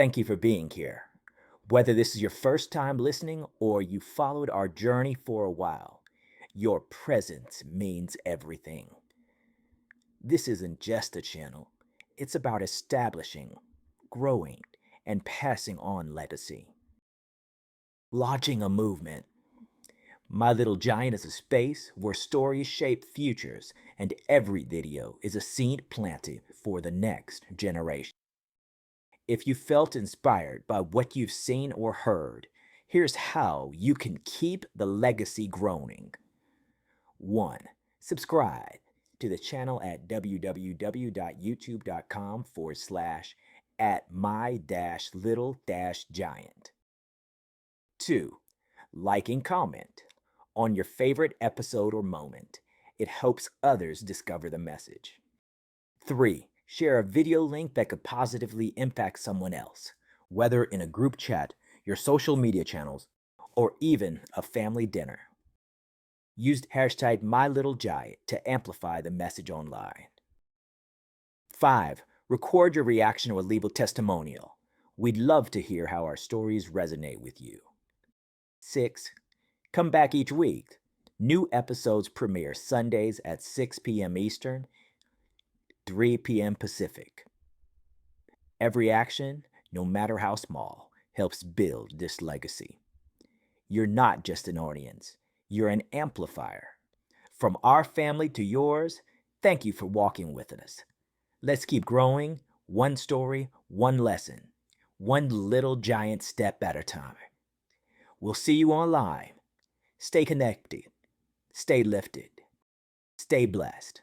Thank you for being here. Whether this is your first time listening or you followed our journey for a while, your presence means everything. This isn't just a channel, it's about establishing, growing, and passing on legacy. Launching a movement. My Little Giant is a space where stories shape futures, and every video is a seed planted for the next generation. If you felt inspired by what you've seen or heard, here's how you can keep the legacy growing. 1. Subscribe to the channel at www.youtube.com/at my-little-giant. 2. Like and comment on your favorite episode or moment. It helps others discover the message. 3. Share a video link that could positively impact someone else, whether in a group chat, your social media channels, or even a family dinner. Use hashtag #MyLittleGiant to amplify the message online. 5. Record your reaction or leave a testimonial. We'd love to hear how our stories resonate with you. 6. Come back each week. New episodes premiere Sundays at 6 p.m. Eastern, 3 p.m. Pacific. Every action, no matter how small, helps build this legacy. You're not just an audience, you're an amplifier. From our family to yours, thank you for walking with us. Let's keep growing, one story, one lesson, one little giant step at a time. We'll see you online. Stay connected, stay lifted, stay blessed.